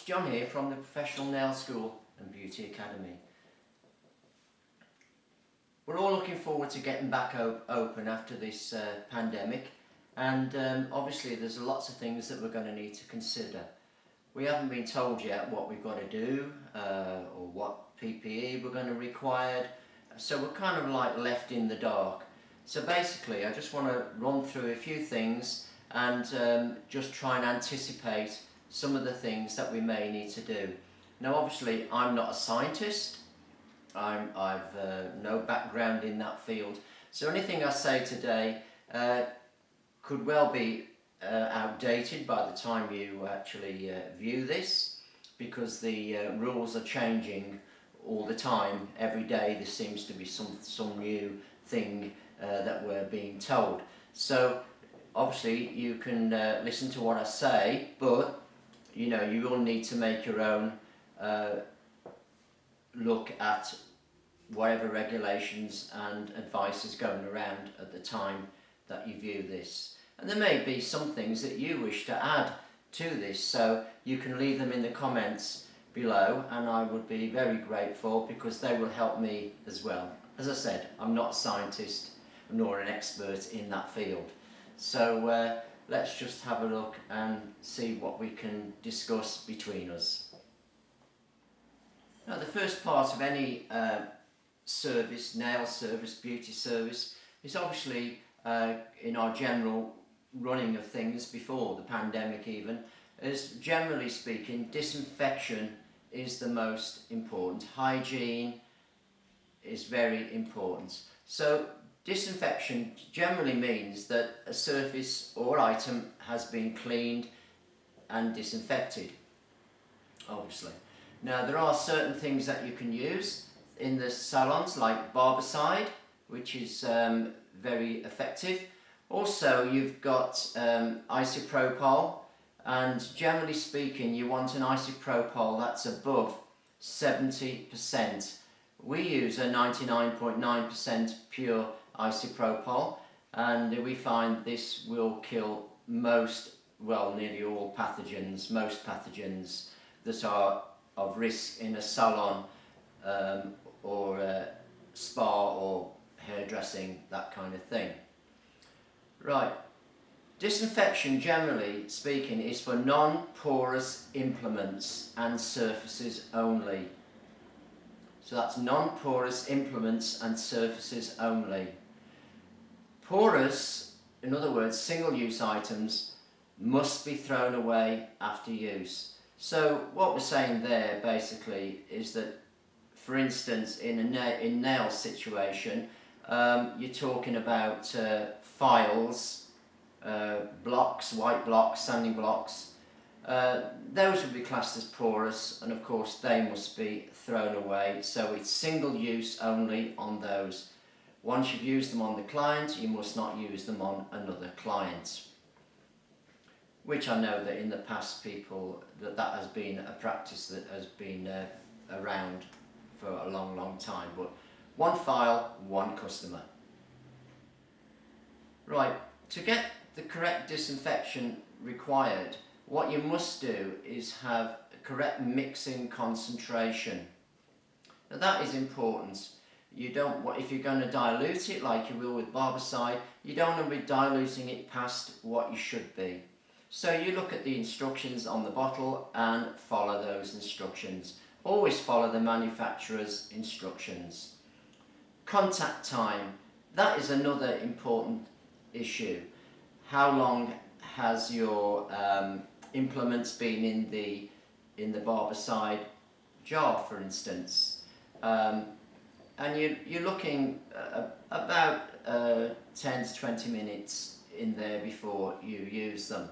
John here from the Professional Nail School and Beauty Academy. We're all looking forward to getting back open after this pandemic, and obviously there's lots of things that we're going to need to consider. We haven't been told yet what we've got to do or what PPE we're going to require, so we're kind of like left in the dark. So basically I just want to run through a few things and just try and anticipate some of the things that we may need to do. Now obviously I'm not a scientist, I've no background in that field, so anything I say today could well be outdated by the time you actually view this, because the rules are changing all the time. Every day there seems to be some new thing that we're being told. So obviously you can listen to what I say, but you know, you will need to make your own look at whatever regulations and advice is going around at the time that you view this. And there may be some things that you wish to add to this, so you can leave them in the comments below, and I would be very grateful because they will help me as well. As I said, I'm not a scientist nor an expert in that field. So let's just have a look and see what we can discuss between us. Now the first part of any service, nail service, beauty service, is obviously in our general running of things before the pandemic even, is generally speaking, disinfection is the most important. Hygiene is very important. So disinfection generally means that a surface or item has been cleaned and disinfected, obviously. Now there are certain things that you can use in the salons, like barbicide, which is very effective. Also you've got isopropyl, and generally speaking you want an isopropyl that's above 70%. We use a 99.9% pure isopropyl, and we find this will kill most, well, nearly all pathogens, most pathogens that are of risk in a salon or a spa or hairdressing, that kind of thing. Right, disinfection generally speaking is for non-porous implements and surfaces only. So that's non-porous implements and surfaces only. Porous, in other words, single-use items, must be thrown away after use. So what we're saying there basically is that, for instance, in a nail situation, you're talking about files, blocks, white blocks, sanding blocks. Those would be classed as porous, and of course they must be thrown away. So it's single use only on those. Once you've used them on the client, you must not use them on another client. Which I know that in the past that has been a practice that has been around for a long time. But one file, one customer. Right, to get the correct disinfection required, what you must do is have a correct mixing concentration. Now that is important. You don't, if you're going to dilute it like you will with barbicide, you don't want to be diluting it past what you should be. So you look at the instructions on the bottle and follow those instructions. Always follow the manufacturer's instructions. Contact time, that is another important issue. How long has your implements been in the barbicide jar, for instance? And you're looking about 10 to 20 minutes in there before you use them.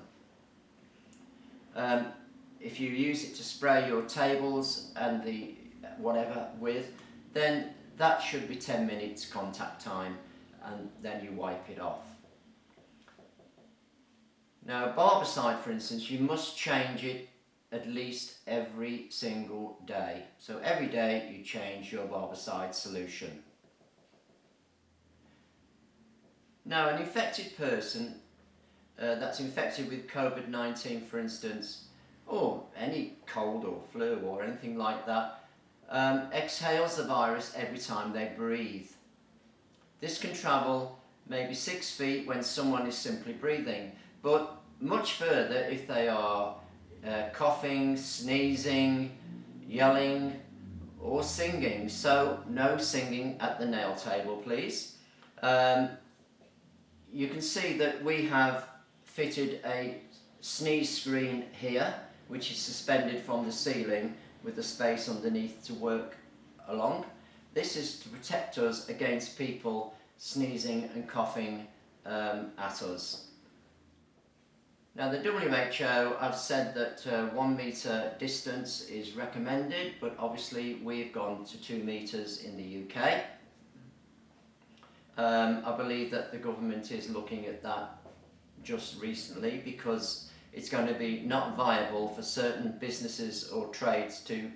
If you use it to spray your tables and the whatever with, then that should be 10 minutes contact time, and then you wipe it off. Now barbicide, for instance, you must change it at least every single day. So every day you change your barbicide solution. Now an infected person that's infected with COVID-19, for instance, or any cold or flu or anything like that, exhales the virus every time they breathe. This can travel maybe 6 feet when someone is simply breathing, but much further if they are coughing, sneezing, yelling or singing. So no singing at the nail table, please. You can see that we have fitted a sneeze screen here, which is suspended from the ceiling with a space underneath to work along. This is to protect us against people sneezing and coughing at us. Now the WHO have said that 1 metre distance is recommended, but obviously we've gone to 2 metres in the UK. I believe that the government is looking at that just recently, because it's going to be not viable for certain businesses or trades to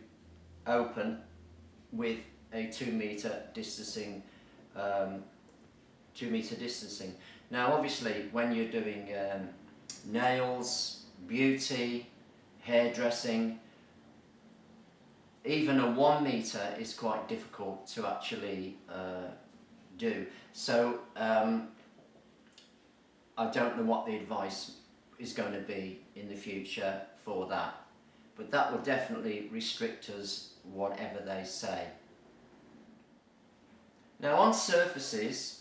open with a 2 metre distancing. 2 metre distancing. Now obviously when you're doing nails, beauty, hairdressing, even a 1 metre is quite difficult to actually do. So I don't know what the advice is going to be in the future for that, but that will definitely restrict us whatever they say. Now on surfaces,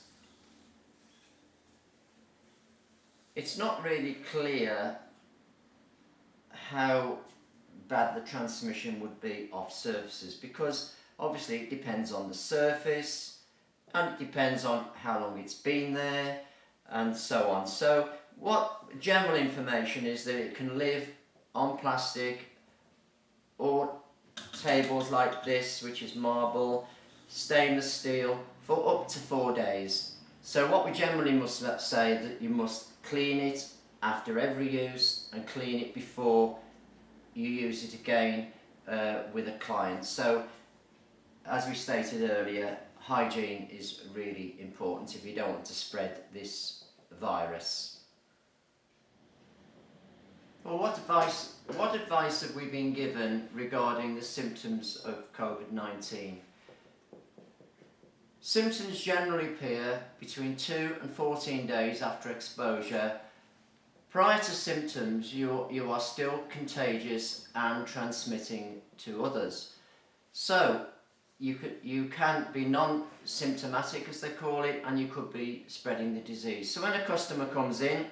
it's not really clear how bad the transmission would be off surfaces, because obviously it depends on the surface and it depends on how long it's been there and so on. So what general information is that it can live on plastic or tables like this, which is marble, stainless steel, for up to 4 days. So what we generally must say is that you must clean it after every use and clean it before you use it again with a client. So as we stated earlier, hygiene is really important if you don't want to spread this virus. Well, what advice have we been given regarding the symptoms of COVID-19? Symptoms generally appear between 2 and 14 days after exposure. Prior to symptoms, you are still contagious and transmitting to others. So you can be non-symptomatic, as they call it, and you could be spreading the disease. So when a customer comes in,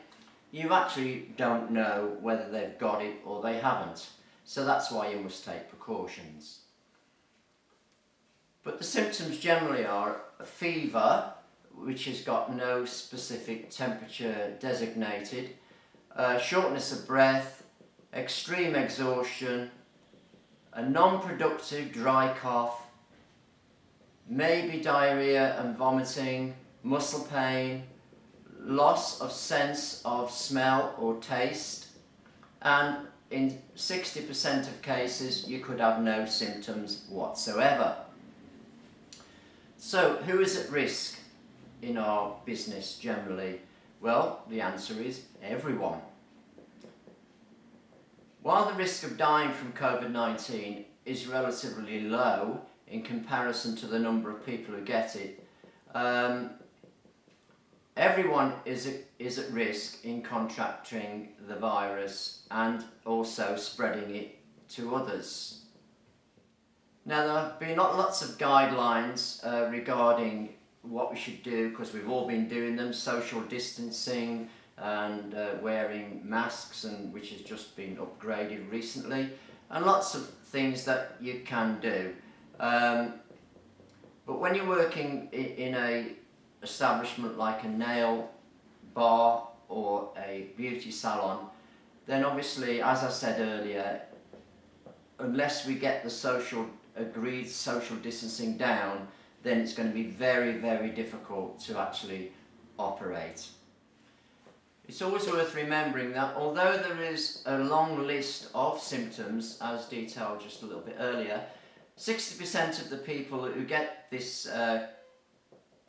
you actually don't know whether they've got it or they haven't. So that's why you must take precautions. But the symptoms generally are a fever, which has got no specific temperature designated, shortness of breath, extreme exhaustion, a non-productive dry cough, maybe diarrhea and vomiting, muscle pain, loss of sense of smell or taste, and in 60% of cases you could have no symptoms whatsoever. So who is at risk in our business generally? Well, the answer is everyone. While the risk of dying from COVID-19 is relatively low in comparison to the number of people who get it, everyone is at risk in contracting the virus and also spreading it to others. Now, there have been lots of guidelines regarding what we should do, because we've all been doing them: social distancing and wearing masks, and which has just been upgraded recently, and lots of things that you can do. But when you're working in a establishment like a nail bar or a beauty salon, then obviously, as I said earlier, unless we get the agreed social distancing down, then it's going to be very, very difficult to actually operate. It's always worth remembering that although there is a long list of symptoms, as detailed just a little bit earlier, 60% of the people who get this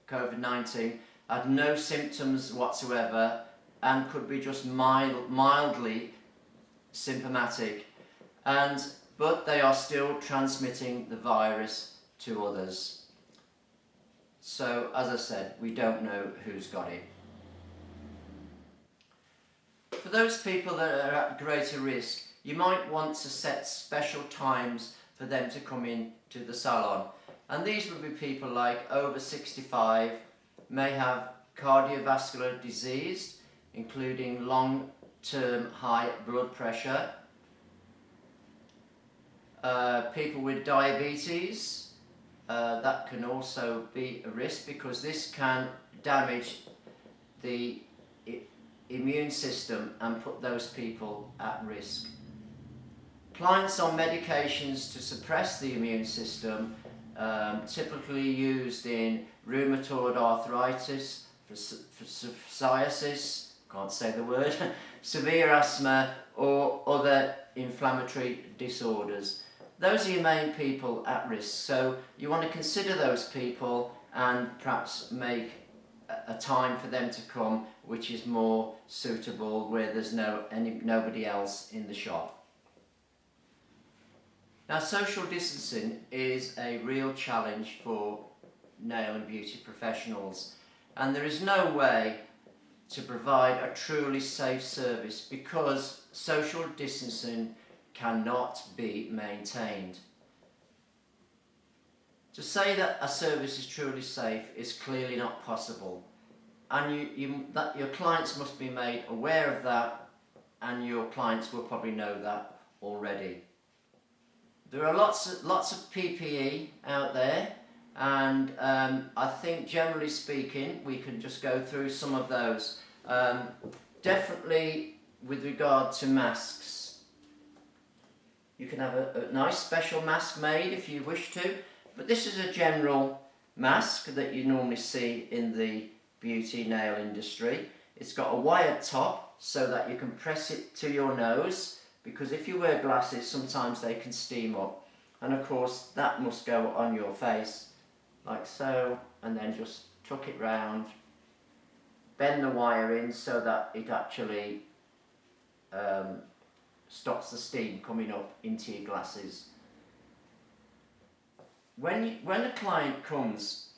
COVID-19 had no symptoms whatsoever and could be just mildly symptomatic. but they are still transmitting the virus to others. So, as I said, we don't know who's got it. For those people that are at greater risk, you might want to set special times for them to come in to the salon. And these would be people like over 65, may have cardiovascular disease, including long-term high blood pressure, people with diabetes, that can also be a risk because this can damage the immune system and put those people at risk. Clients on medications to suppress the immune system, typically used in rheumatoid arthritis, psoriasis, can't say the word, severe asthma or other inflammatory disorders. Those are your main people at risk, so you want to consider those people and perhaps make a time for them to come which is more suitable, where there's nobody else in the shop. Now, social distancing is a real challenge for nail and beauty professionals, and there is no way to provide a truly safe service because social distancing cannot be maintained. To say that a service is truly safe is clearly not possible, and your clients must be made aware of that, and your clients will probably know that already. There are lots of PPE out there, and I think generally speaking we can just go through some of those. Definitely with regard to masks, you can have a nice special mask made if you wish to, but this is a general mask that you normally see in the beauty nail industry. It's got a wired top so that you can press it to your nose, because if you wear glasses sometimes they can steam up, and of course that must go on your face like so, and then just tuck it round, bend the wire in so that it actually stops the steam coming up into your glasses. When a client comes,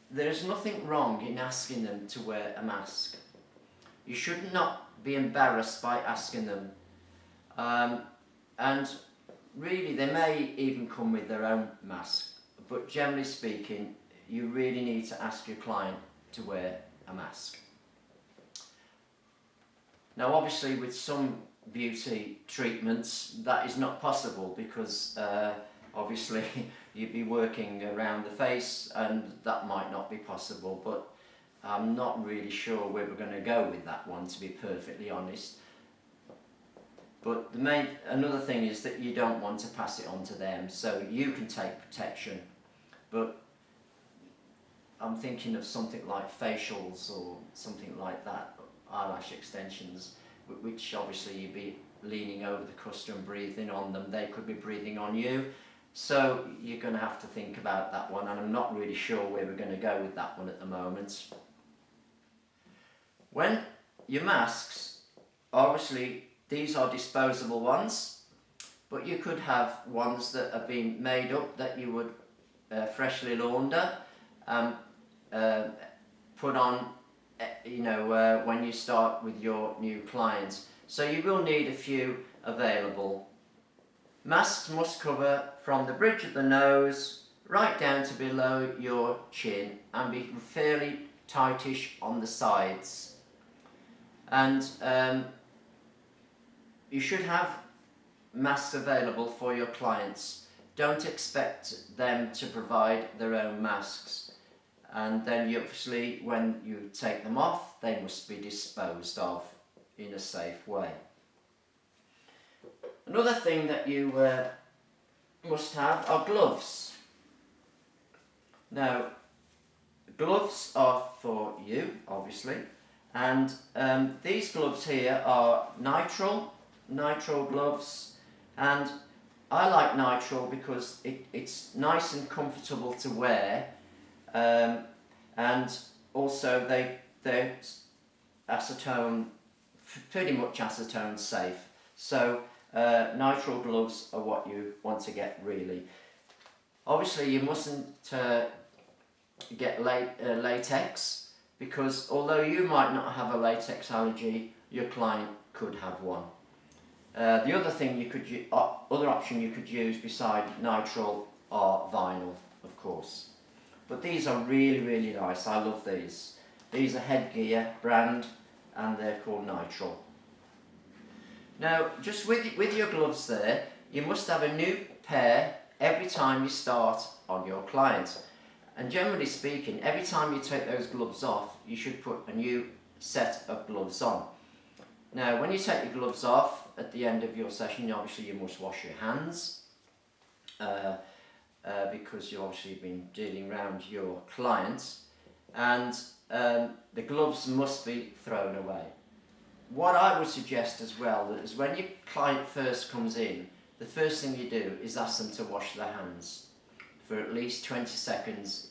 there's nothing wrong in asking them to wear a mask. You should not be embarrassed by asking them. And really they may even come with their own mask, but generally speaking you really need to ask your client to wear a mask. Now obviously with some beauty treatments that is not possible, because obviously you'd be working around the face and that might not be possible, but I'm not really sure where we're going to go with that one, to be perfectly honest. But another thing is that you don't want to pass it on to them, so you can take protection. But I'm thinking of something like facials or something like that, eyelash extensions, which obviously you'd be leaning over the customer and breathing on them. They could be breathing on you. So you're going to have to think about that one, and I'm not really sure where we're going to go with that one at the moment. When your masks, obviously these are disposable ones, but you could have ones that have been made up that you would freshly launder, put on when you start with your new clients. So you will need a few available. Masks must cover from the bridge of the nose right down to below your chin and be fairly tightish on the sides. And you should have masks available for your clients. Don't expect them to provide their own masks. And then obviously when you take them off, they must be disposed of in a safe way. Another thing that you must have are gloves. Now, gloves are for you, obviously, and these gloves here are nitrile gloves, and I like nitrile because it's nice and comfortable to wear, and also they're acetone, pretty much acetone safe. So nitrile gloves are what you want to get really. Obviously you mustn't get latex, because although you might not have a latex allergy, your client could have one. The other thing you could other option you could use beside nitrile are vinyl, of course. But these are really nice. I love these. These are Headgear brand, and they're called nitrile. Now, just with your gloves there, you must have a new pair every time you start on your client. And generally speaking, every time you take those gloves off, you should put a new set of gloves on. Now, when you take your gloves off at the end of your session, obviously you must wash your hands because you've obviously been dealing around your clients, and the gloves must be thrown away. What I would suggest as well is when your client first comes in, the first thing you do is ask them to wash their hands for at least 20 seconds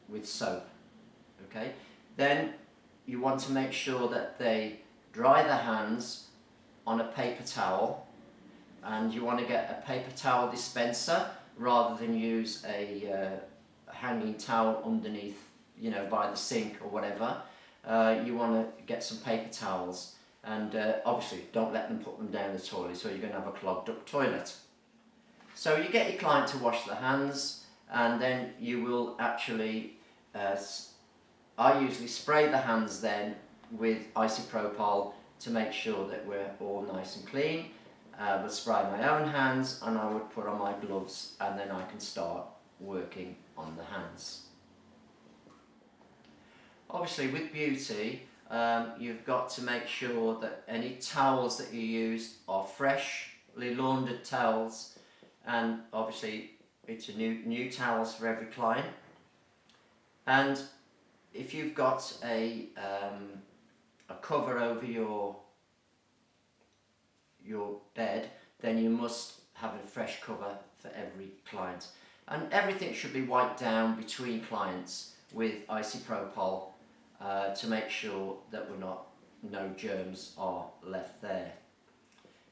with soap. Okay? Then you want to make sure that they dry their hands on a paper towel, and you want to get a paper towel dispenser rather than use a hanging towel underneath, you know, by the sink or whatever. You want to get some paper towels, and obviously don't let them put them down the toilet, so you're going to have a clogged up toilet. So you get your client to wash their hands, and then you will actually, I usually spray the hands then with isopropyl to make sure that we're all nice and clean. I would spray my own hands, and I would put on my gloves, and then I can start working on the hands. Obviously with beauty, you've got to make sure that any towels that you use are freshly laundered towels, and obviously it's a new towels for every client. And if you've got a cover over your bed, then you must have a fresh cover for every client. And everything should be wiped down between clients with isopropyl to make sure that no germs are left there.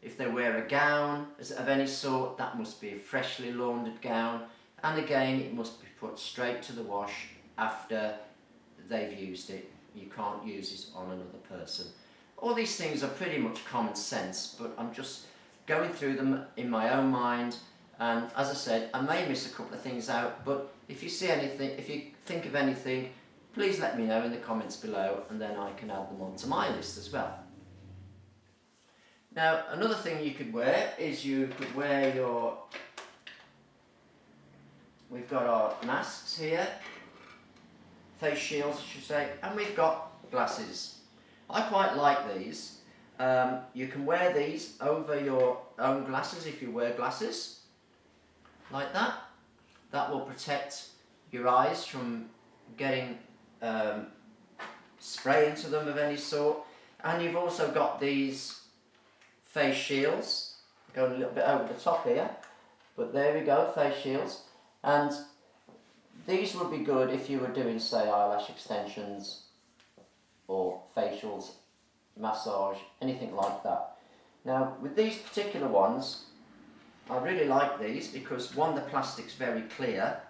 If they wear a gown of any sort, that must be a freshly laundered gown, and again it must be put straight to the wash after they've used it. You can't use it on another person. All these things are pretty much common sense, but I'm just going through them in my own mind, and as I said, I may miss a couple of things out, but if you see anything, if you think of anything, please let me know in the comments below, and then I can add them onto my list as well. Now, another thing you could wear is you could wear your, we've got our masks here, face shields I should say, and we've got glasses. I quite like these. You can wear these over your own glasses if you wear glasses, like that. That will protect your eyes from getting spray into them of any sort. And you've also got these face shields, going a little bit over the top here, but there we go, face shields. And these would be good if you were doing, say, eyelash extensions or facials, massage, anything like that. Now, with these particular ones, I really like these because, one, the plastic's very clear.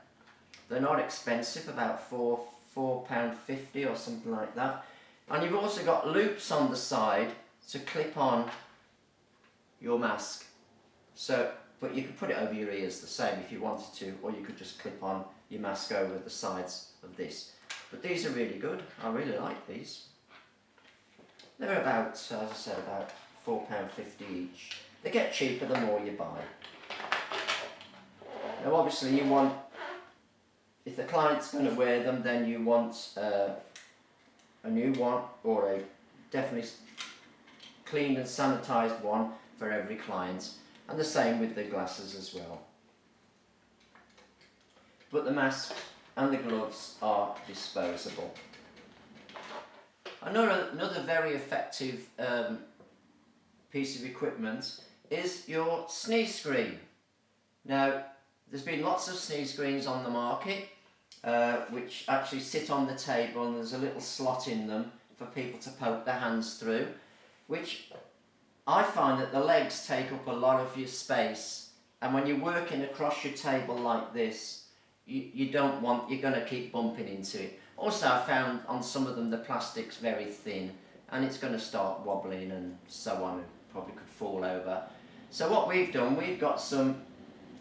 They're not expensive, about £4.50 or something like that. And you've also got loops on the side to clip on your mask. So, but you could put it over your ears the same if you wanted to, or you could just clip on your mask over the sides of this. But these are really good. I really like these. They're about, as I said, about £4.50 each. They get cheaper the more you buy. Now obviously you want, if the client's going to wear them, then you want a new one, or a definitely cleaned and sanitised one for every client. And the same with the glasses as well. But the mask and the gloves are disposable. Another very effective piece of equipment is your sneeze screen. Now, there's been lots of sneeze screens on the market which actually sit on the table, and there's a little slot in them for people to poke their hands through, which I find that the legs take up a lot of your space, and when you're working across your table like this, you're going to keep bumping into it. Also, I found on some of them the plastic's very thin, and it's going to start wobbling and so on, and probably could fall over. So what we've done, we've got some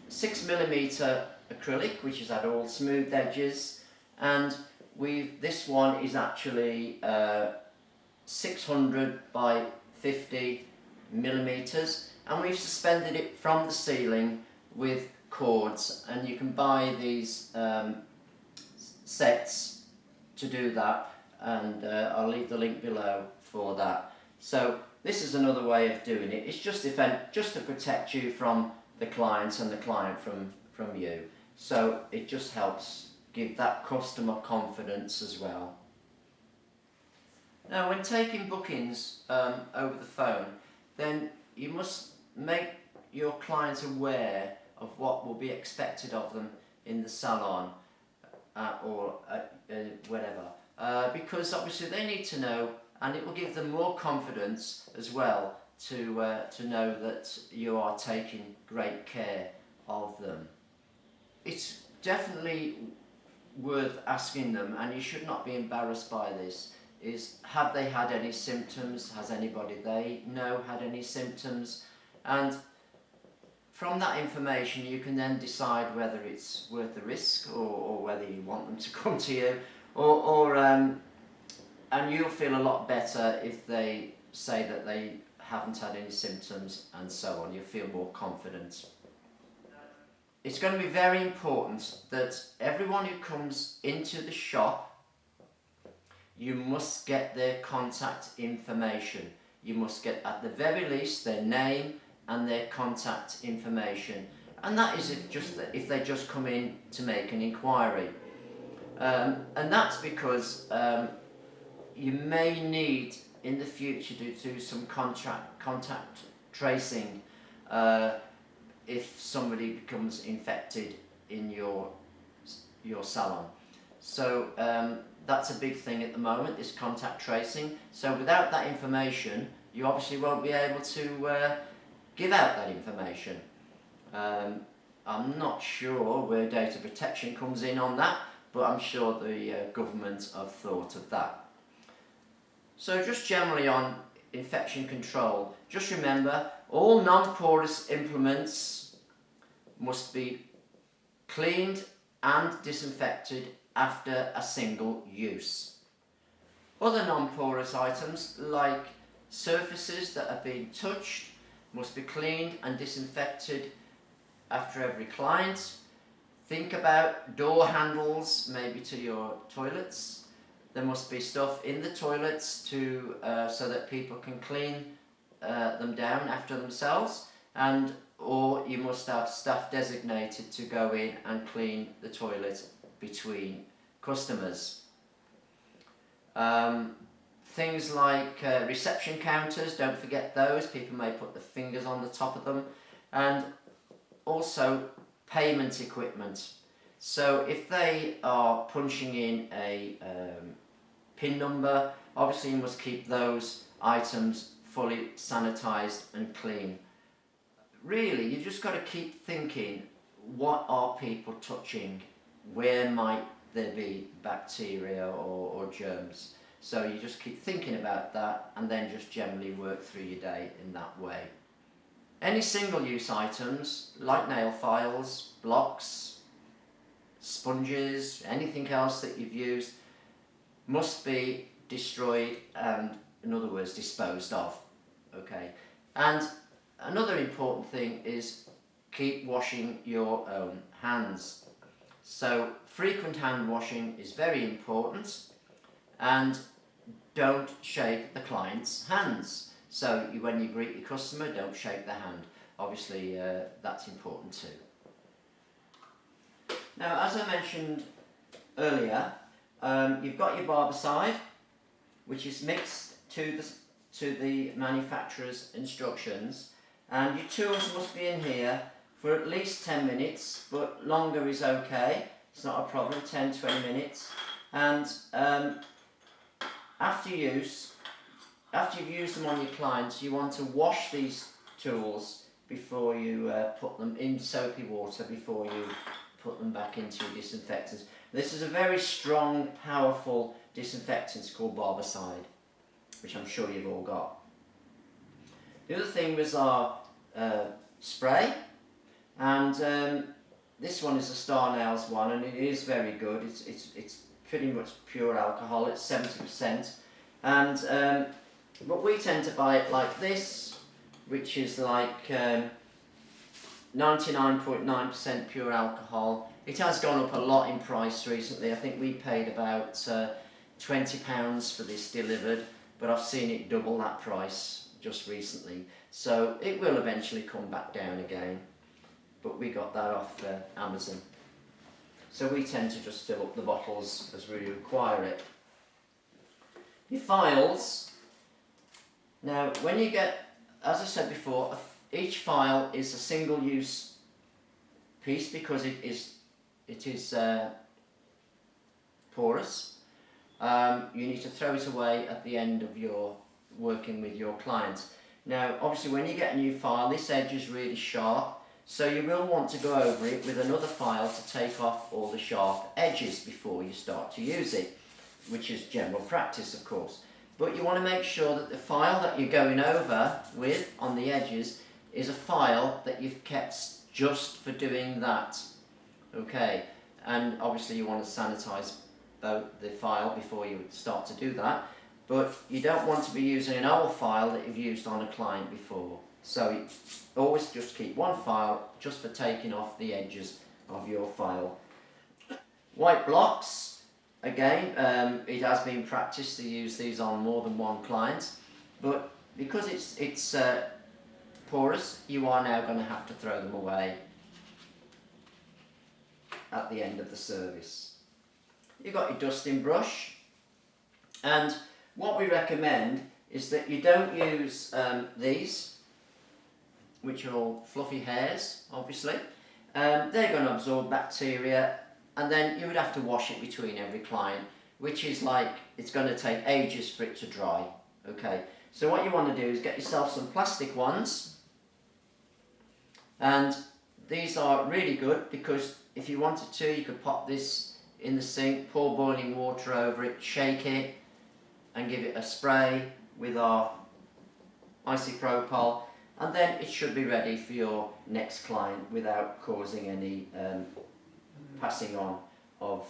6mm acrylic, which has had all smooth edges, and this one is actually 600 by 50 millimeters, and we've suspended it from the ceiling with cords, and you can buy these sets to do that, and I'll leave the link below for that. So this is another way of doing it. It's just to protect you from the client and the client from you. So it just helps give that customer confidence as well. Now, when taking bookings over the phone, then you must make your clients aware of what will be expected of them in the salon or whatever, because obviously they need to know, and it will give them more confidence as well to know that you are taking great care of them. It's definitely worth asking them, and you should not be embarrassed by this, is have they had any symptoms? Has anybody they know had any symptoms? And from that information you can then decide whether it's worth the risk or whether you want them to come to you, and you'll feel a lot better if they say that they haven't had any symptoms and so on. You'll feel more confident. It's going to be very important that everyone who comes into the shop, you must get their contact information. You must get, at the very least, their name and their contact information. And that is if they just come in to make an inquiry. And that's because you may need in the future to do some contact tracing if somebody becomes infected in your salon. So that's a big thing at the moment, this contact tracing. So without that information, you obviously won't be able to give out that information. I'm not sure where data protection comes in on that, but I'm sure the government have thought of that. So just generally on infection control, just remember all non-porous implements must be cleaned and disinfected after a single use. Other non-porous items like surfaces that have been touched must be cleaned and disinfected after every client. Think about door handles, maybe to your toilets. There must be stuff in the toilets so that people can clean them down after themselves, or you must have staff designated to go in and clean the toilet between customers. Things like reception counters, don't forget those. People may put their fingers on the top of them. And also payment equipment. So if they are punching in a PIN number, obviously you must keep those items fully sanitized and clean. Really, you just got to keep thinking, what are people touching? Where might there be bacteria or germs? So you just keep thinking about that, and then just generally work through your day in that way. Any single-use items like nail files, blocks, sponges, anything else that you've used must be destroyed and, in other words, disposed of. Okay. And another important thing is keep washing your own hands. So frequent hand washing is very important, and don't shake the client's hands. So when you greet your customer, don't shake their hand. Obviously that's important too. Now, as I mentioned earlier, you've got your barbicide, which is mixed to the manufacturer's instructions, and your tools must be in here for at least 10 minutes, but longer is okay, it's not a problem, 10-20 minutes. And after use, after you've used them on your clients, you want to wash these tools before you put them in soapy water before you put them back into your disinfectants. This is a very strong, powerful disinfectant called Barbicide, which I'm sure you've all got. The other thing was our spray, and this one is a Star Nails one, and it is very good. It's pretty much pure alcohol. It's 70%, and but we tend to buy it like this, which is like 99.9% pure alcohol. It has gone up a lot in price recently. I think we paid about £20 for this delivered, but I've seen it double that price just recently. So it will eventually come back down again, but we got that off Amazon. So we tend to just fill up the bottles as we require it. Your files. Now when you get, as I said before, each file is a single use piece because it is porous. You need to throw it away at the end of your working with your clients. Now obviously when you get a new file, this edge is really sharp, so you will want to go over it with another file to take off all the sharp edges before you start to use it, which is general practice of course. But you want to make sure that the file that you're going over with on the edges is a file that you've kept just for doing that. Okay, and obviously you want to sanitize the file before you start to do that, but you don't want to be using an old file that you've used on a client before. So you always just keep one file just for taking off the edges of your file. White blocks. Again, it has been practiced to use these on more than one client, but because it's porous, you are now going to have to throw them away at the end of the service. You've got your dusting brush, and what we recommend is that you don't use these, which are all fluffy hairs, obviously. They're going to absorb bacteria, and then you would have to wash it between every client, which is like, it's going to take ages for it to dry. Okay, so what you want to do is get yourself some plastic ones, and these are really good because if you wanted to, you could pop this in the sink, pour boiling water over it, shake it, and give it a spray with our isopropyl, and then it should be ready for your next client without causing any passing on of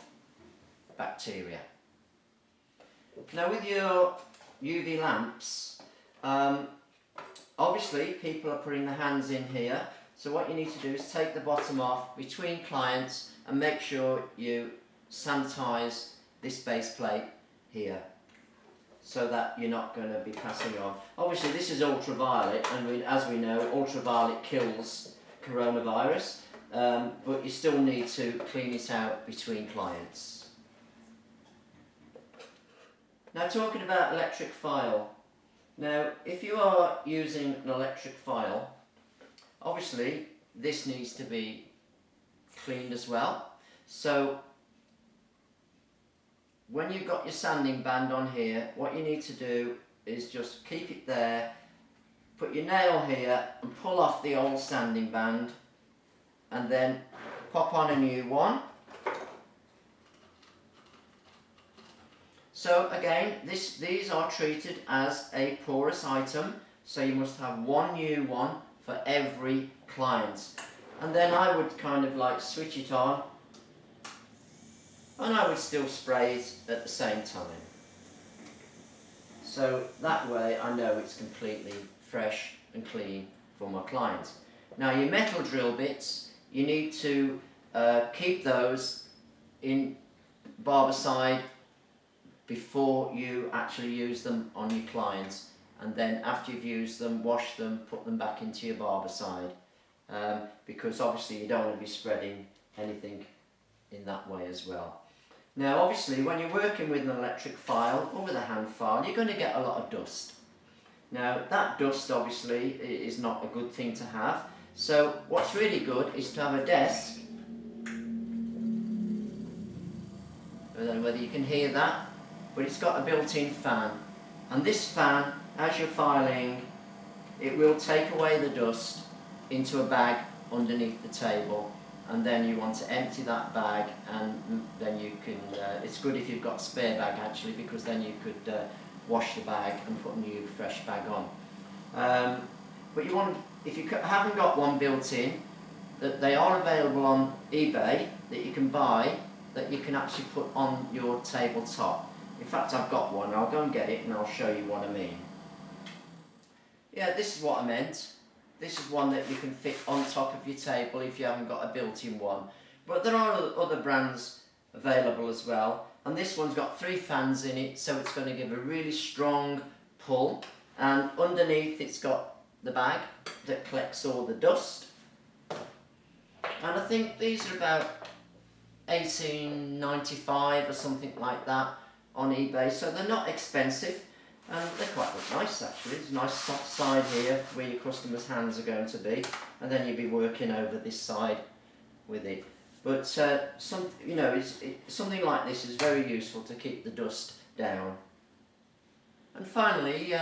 bacteria. Now with your UV lamps, obviously people are putting their hands in here, so what you need to do is take the bottom off between clients and make sure you sanitize this base plate here so that you're not going to be passing on. Obviously this is ultraviolet, and as we know, ultraviolet kills coronavirus. But you still need to clean it out between clients. Now talking about electric file. Now if you are using an electric file, obviously this needs to be cleaned as well. So when you've got your sanding band on here, what you need to do is just keep it there, put your nail here and pull off the old sanding band, and then pop on a new one. So again, these are treated as a porous item, so you must have one new one for every client. And then I would kind of like switch it on, and I would still spray it at the same time. So that way I know it's completely fresh and clean for my clients. Now your metal drill bits, you need to keep those in Barbicide before you actually use them on your clients, and then after you've used them, wash them, put them back into your Barbicide, because obviously you don't want to be spreading anything in that way as well. Now obviously when you're working with an electric file or with a hand file, you're going to get a lot of dust. Now that dust obviously is not a good thing to have. So what's really good is to have a desk. I don't know whether you can hear that, but it's got a built-in fan, and this fan as you're filing, it will take away the dust into a bag underneath the table, and then you want to empty that bag, and then you can, it's good if you've got a spare bag actually, because then you could wash the bag and put a new fresh bag on. But you want, if you haven't got one built in, that they are available on eBay that you can buy, that you can actually put on your tabletop. In fact, I've got one. I'll go and get it and I'll show you what I mean. Yeah, this is what I meant. This is one that you can fit on top of your table if you haven't got a built-in one. But there are other brands available as well. And this one's got 3 fans in it, so it's going to give a really strong pull. And underneath it's got the bag that collects all the dust. And I think these are about $18.95 or something like that on eBay, so they're not expensive, and they quite look nice actually. There's a nice soft side here where your customers' hands are going to be, and then you'll be working over this side with it. But something like this is very useful to keep the dust down. And finally,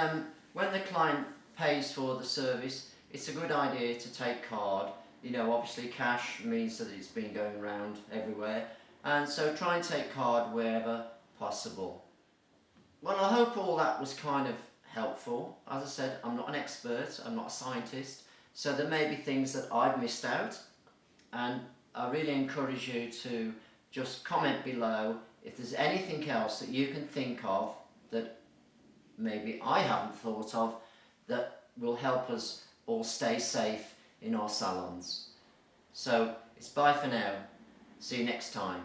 when the client pays for the service, it's a good idea to take card. Obviously cash means that it's been going around everywhere, and so try and take card wherever possible. Well, I hope all that was kind of helpful. As I said, I'm not an expert, I'm not a scientist, so there may be things that I've missed out, and I really encourage you to just comment below if there's anything else that you can think of that maybe I haven't thought of that will help us all stay safe in our salons. So it's bye for now. See you next time.